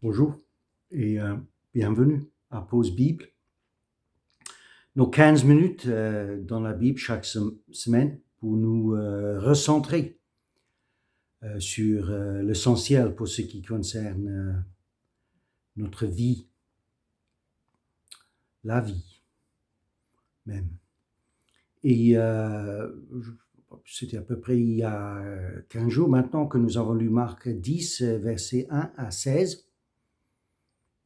Bonjour et bienvenue à Pause Bible. Nos 15 minutes dans la Bible chaque semaine pour nous recentrer sur l'essentiel pour ce qui concerne notre vie, la vie même. Et c'était à peu près il y a 15 jours maintenant que nous avons lu Marc 10, versets 1 à 16.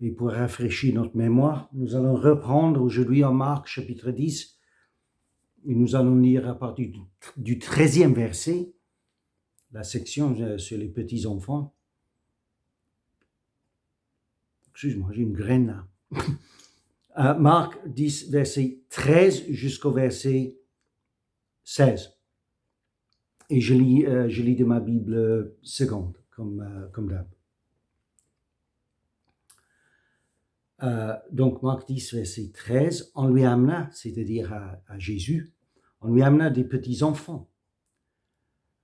Et pour rafraîchir notre mémoire, nous allons reprendre aujourd'hui en Marc chapitre 10 et nous allons lire à partir du 13e verset, la section sur les petits-enfants. Excuse-moi, j'ai une graine là. Marc 10, verset 13 jusqu'au verset 16. Et je lis de ma Bible seconde, comme d'hab. Donc Marc 10, verset 13, on lui amena, c'est-à-dire à Jésus, on lui amena des petits-enfants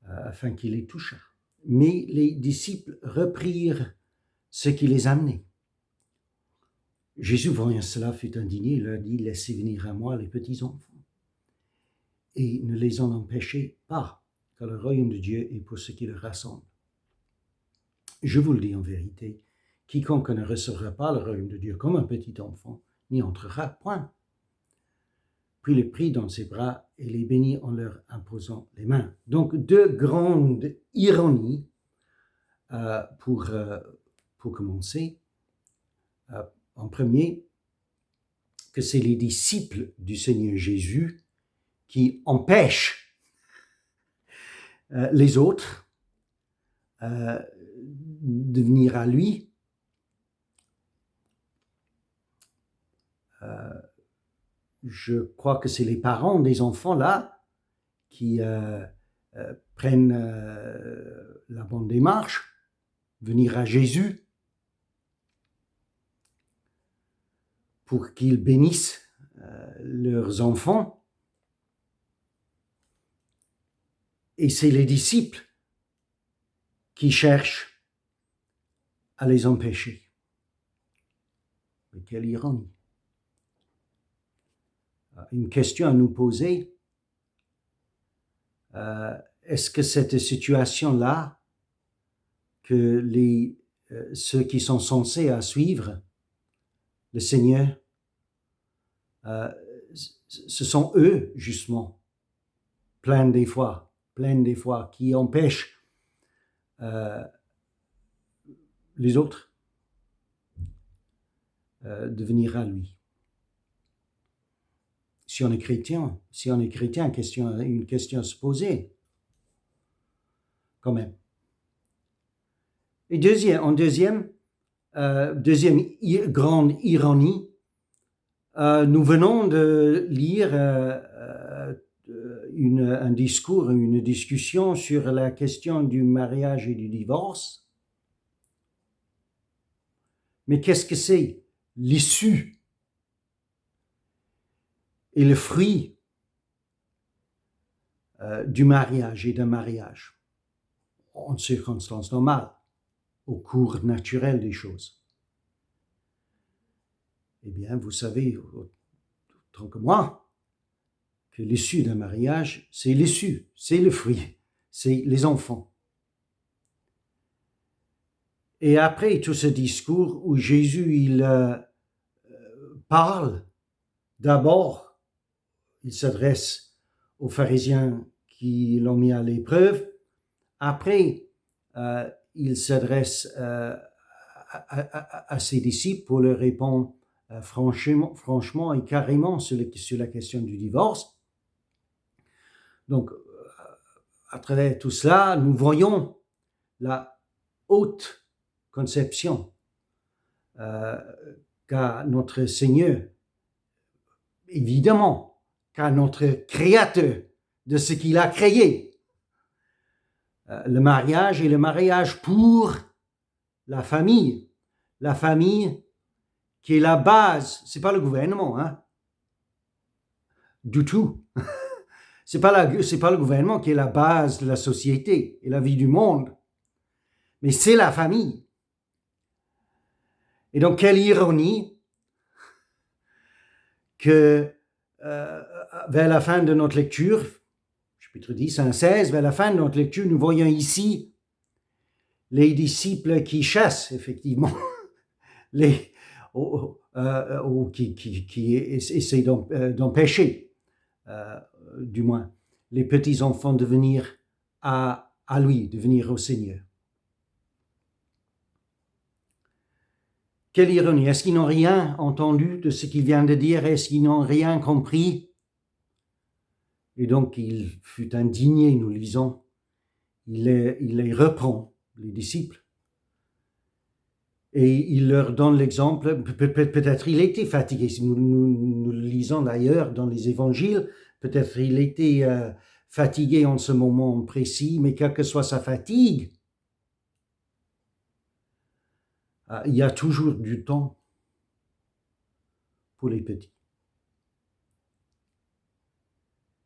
afin qu'il les touchât. Mais les disciples reprirent ce qui les amenait. Jésus, voyant cela, fut indigné, il leur dit, laissez venir à moi les petits-enfants. Et ne les en empêchez pas, car le royaume de Dieu est pour ceux qui le rassemblent. Je vous le dis en vérité, quiconque ne recevra pas le royaume de Dieu comme un petit enfant, n'y entrera point. Puis il les prit dans ses bras et les bénit en leur imposant les mains. Donc, deux grandes ironies pour commencer. En premier, que c'est les disciples du Seigneur Jésus qui empêchent les autres de venir à lui. Je crois que c'est les parents des enfants là qui prennent la bonne démarche, venir à Jésus pour qu'ils bénissent leurs enfants. Et c'est les disciples qui cherchent à les empêcher. Mais quelle ironie! Une question à nous poser. Est-ce que cette situation-là, que ceux qui sont censés à suivre le Seigneur, ce sont eux, justement, plein des fois, qui empêchent les autres de venir à lui. Si on est chrétien, une question à se poser, quand même. Et deuxième grande ironie, nous venons de lire un discours, une discussion sur la question du mariage et du divorce. Mais qu'est-ce que c'est l'issue et le fruit du mariage et d'un mariage en circonstances normales, au cours naturel des choses? Eh bien, vous savez, autant que moi, que l'issue d'un mariage, c'est l'issue, c'est le fruit, c'est les enfants. Et après tout ce discours où Jésus, il parle, d'abord, il s'adresse aux pharisiens qui l'ont mis à l'épreuve. Après, il s'adresse à ses disciples pour leur répondre franchement et carrément sur la question du divorce. Donc, à travers tout cela, nous voyons la haute conception qu'a notre Seigneur, évidemment, qu'a notre Créateur de ce qu'il a créé. Le mariage et le mariage pour la famille qui est la base, c'est pas le gouvernement, du tout. C'est pas le gouvernement qui est la base de la société et la vie du monde, mais c'est la famille. Et donc, quelle ironie que vers la fin de notre lecture, chapitre 10 à 16, vers la fin de notre lecture, nous voyons ici les disciples qui chassent, effectivement, qui essaient d'empêcher, du moins, les petits-enfants de venir à lui, de venir au Seigneur. Quelle ironie! Est-ce qu'ils n'ont rien entendu de ce qu'il vient de dire? Est-ce qu'ils n'ont rien compris? Et donc, il fut indigné, nous lisons. Il les reprend, les disciples. Et il leur donne l'exemple. Peut-être il était fatigué. Nous le lisons d'ailleurs dans les évangiles. Peut-être il était fatigué en ce moment précis, mais quelle que soit sa fatigue, il y a toujours du temps pour les petits.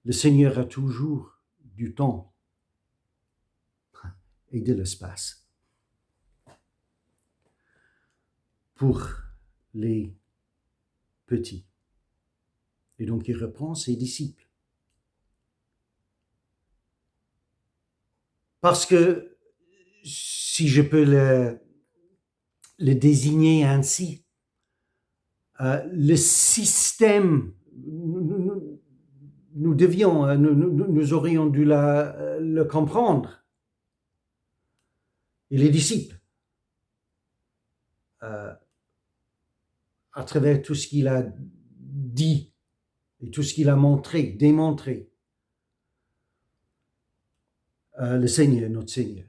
Le Seigneur a toujours du temps et de l'espace pour les petits. Et donc il reprend ses disciples. Parce que, si je peux le désigner ainsi, le système, nous aurions dû le comprendre. Et les disciples, à travers tout ce qu'il a dit et tout ce qu'il a démontré, le Seigneur, notre Seigneur.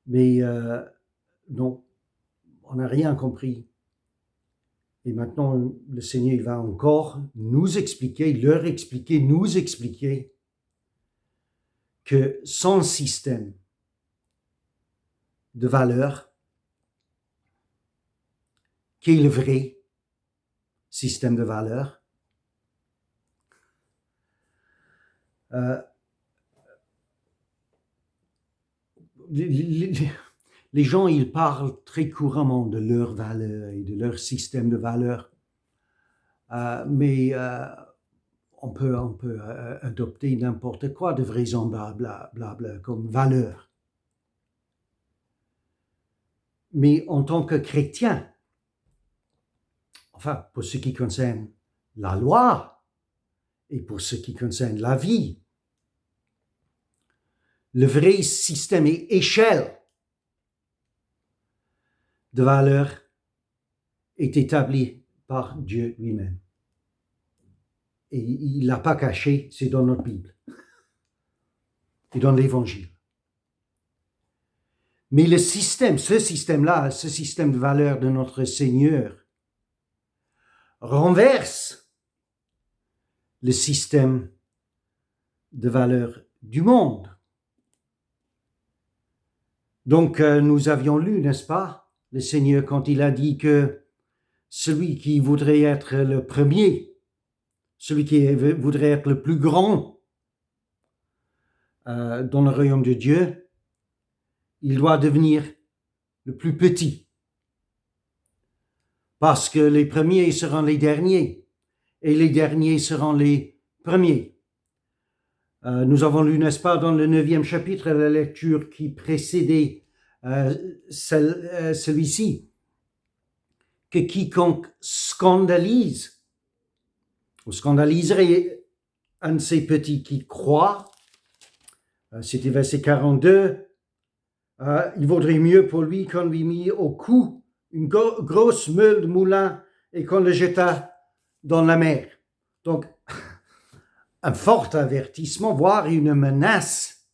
Mais non, on n'a rien compris. Et maintenant, le Seigneur il va encore nous expliquer que son système de valeurs, qui est le vrai système de valeurs, les gens, ils parlent très couramment de leurs valeurs et de leur système de valeurs, mais on peut adopter n'importe quoi de vraisemblable comme valeur. Mais en tant que chrétien, enfin, pour ce qui concerne la loi et pour ce qui concerne la vie, le vrai système et échelle de valeurs est établi par Dieu lui-même. Et il ne l'a pas caché, c'est dans notre Bible et dans l'Évangile. Mais ce système de valeurs de notre Seigneur, renverse le système de valeurs du monde. Donc, nous avions lu, n'est-ce pas, le Seigneur quand il a dit que celui qui voudrait être le premier, celui qui voudrait être le plus grand dans le royaume de Dieu, il doit devenir le plus petit. Parce que les premiers seront les derniers et les derniers seront les premiers. Nous avons lu, n'est-ce pas, dans le 9e chapitre, la lecture qui précédait celui-ci, que quiconque scandalise ou scandaliserait un de ces petits qui croient, c'était verset 42, il vaudrait mieux pour lui qu'on lui mit au cou une grosse meule de moulin et qu'on le jeta dans la mer. Donc, un fort avertissement, voire une menace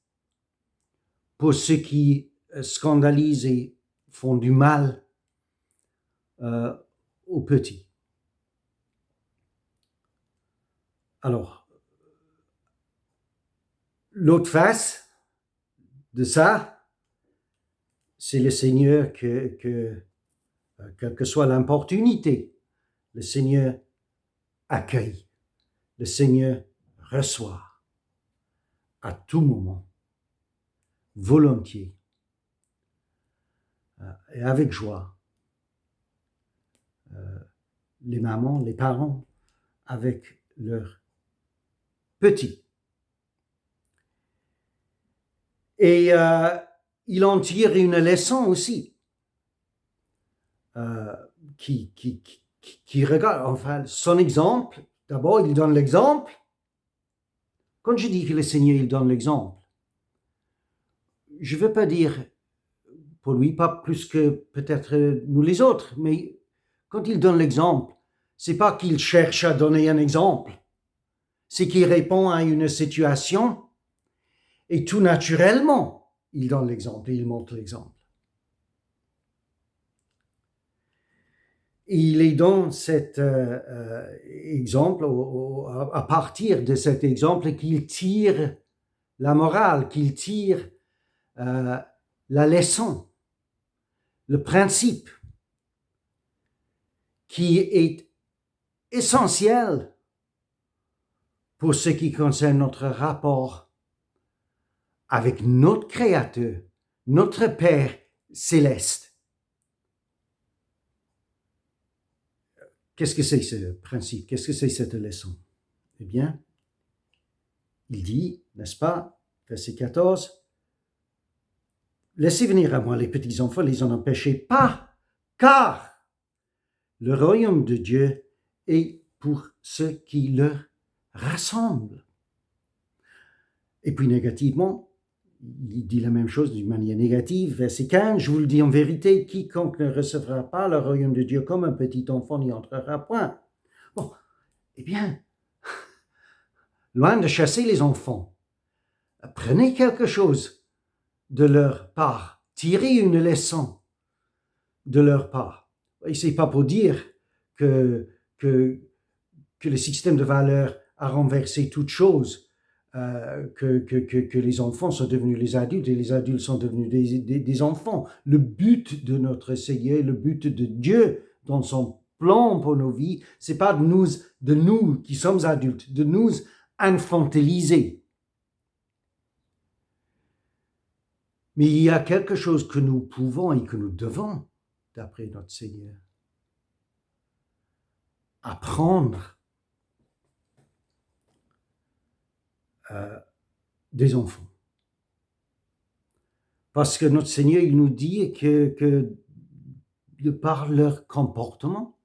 pour ceux qui scandalisent et font du mal aux petits. Alors, l'autre face de ça, c'est le Seigneur quelle que soit l'opportunité, le Seigneur accueille, le Seigneur reçoit à tout moment, volontiers, et avec joie. Les mamans, les parents, avec leurs petits. Et il en tire une leçon aussi, qui regarde, enfin, son exemple. D'abord, il donne l'exemple. Quand je dis que le Seigneur, il donne l'exemple, je ne veux pas dire pour lui, pas plus que peut-être nous les autres, mais quand il donne l'exemple, c'est pas qu'il cherche à donner un exemple, c'est qu'il répond à une situation et tout naturellement, il donne l'exemple et il montre l'exemple. Il est dans cet exemple, à partir de cet exemple, qu'il tire la morale, qu'il tire la leçon, le principe qui est essentiel pour ce qui concerne notre rapport avec notre Créateur, notre Père céleste. Qu'est-ce que c'est ce principe? Qu'est-ce que c'est cette leçon? Eh bien, il dit, n'est-ce pas, verset 14, « Laissez venir à moi les petits enfants, les en empêchez pas, car le royaume de Dieu est pour ceux qui leur rassemblent. » Et puis négativement, il dit la même chose d'une manière négative, verset 15, « Je vous le dis en vérité, quiconque ne recevra pas le royaume de Dieu comme un petit enfant n'y entrera point. » Bon, eh bien, loin de chasser les enfants, prenez quelque chose de leur part, tirez une leçon de leur part. Et ce n'est pas pour dire que le système de valeurs a renversé toute chose, que les enfants sont devenus les adultes et les adultes sont devenus des enfants. Le but de notre Seigneur, le but de Dieu dans son plan pour nos vies, c'est pas de nous qui sommes adultes, de nous infantiliser. Mais il y a quelque chose que nous pouvons et que nous devons, d'après notre Seigneur, apprendre des enfants. Parce que notre Seigneur, il nous dit que de par leur comportement,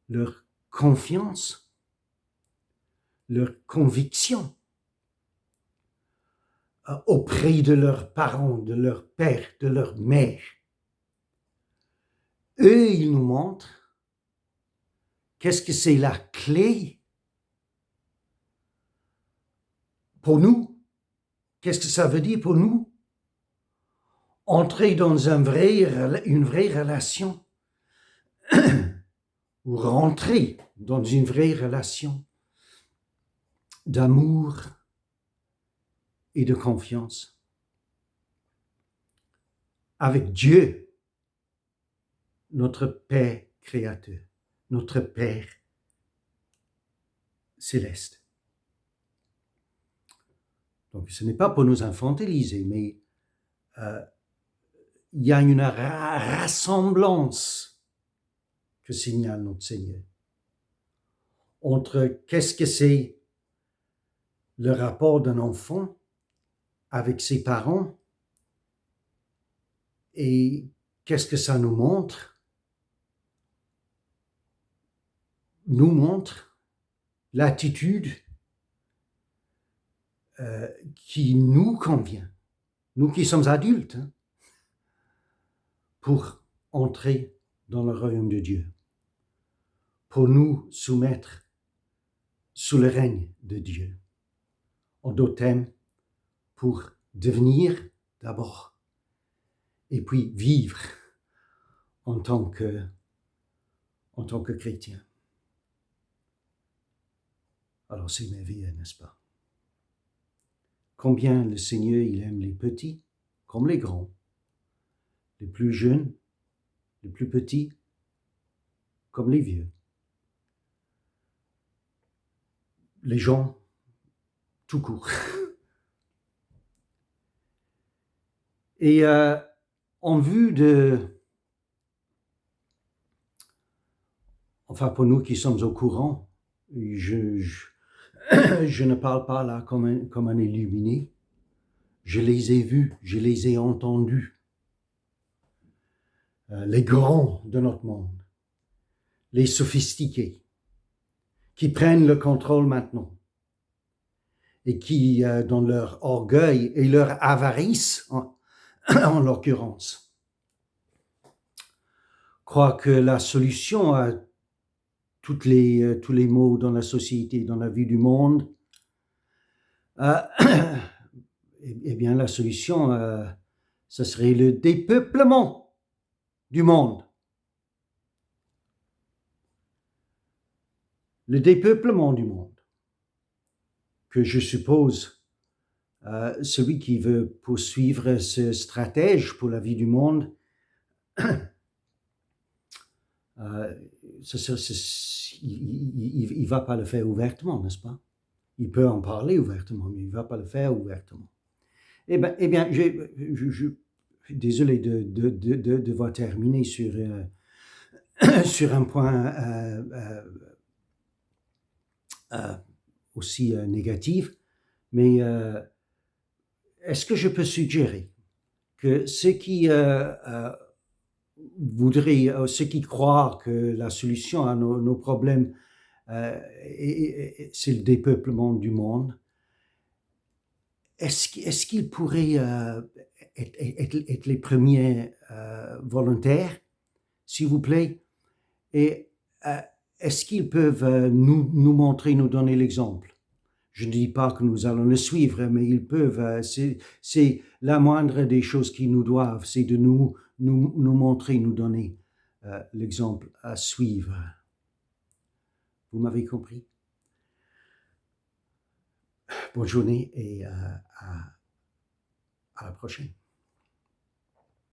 leur confiance, leur conviction auprès de leurs parents, de leur père, de leur mère, eux, ils nous montrent qu'est-ce que c'est la clé pour nous. Qu'est-ce que ça veut dire pour nous? Entrer dans une vraie relation ou rentrer dans une vraie relation d'amour et de confiance avec Dieu, notre Père créateur, notre Père céleste. Donc, ce n'est pas pour nous infantiliser, mais il y a une rassemblance que signale notre Seigneur entre qu'est-ce que c'est le rapport d'un enfant avec ses parents et qu'est-ce que ça nous montre l'attitude qui nous convient, nous qui sommes adultes, pour entrer dans le royaume de Dieu, pour nous soumettre sous le règne de Dieu. En d'autres termes, pour devenir d'abord et puis vivre en tant que chrétien. Alors c'est merveilleux, n'est-ce pas? Combien le Seigneur, il aime les petits comme les grands, les plus jeunes, les plus petits comme les vieux. Les gens, tout court. Et en vue de, enfin pour nous qui sommes au courant, je ne parle pas là comme un illuminé, je les ai vus, je les ai entendus, les grands de notre monde, les sophistiqués, qui prennent le contrôle maintenant et qui, dans leur orgueil et leur avarice, en l'occurrence, croient que la solution à tous les maux dans la société, dans la vie du monde, eh bien, la solution, ce serait le dépeuplement du monde. Le dépeuplement du monde, que je suppose, celui qui veut poursuivre ce stratège pour la vie du monde, il ne va pas le faire ouvertement, n'est-ce pas? Il peut en parler ouvertement, mais il ne va pas le faire ouvertement. Eh bien, désolé de devoir terminer sur un point aussi négatif, mais est-ce que je peux suggérer que ceux qui voudraient, ceux qui croient que la solution à nos problèmes, c'est le dépeuplement du monde, est-ce qu'ils pourraient être les premiers volontaires, s'il vous plaît, et est-ce qu'ils peuvent nous montrer, nous donner l'exemple? Je ne dis pas que nous allons le suivre, mais ils peuvent, c'est la moindre des choses qu'ils nous doivent, c'est de nous montrer, nous donner l'exemple à suivre. Vous m'avez compris? Bonne journée et à la prochaine.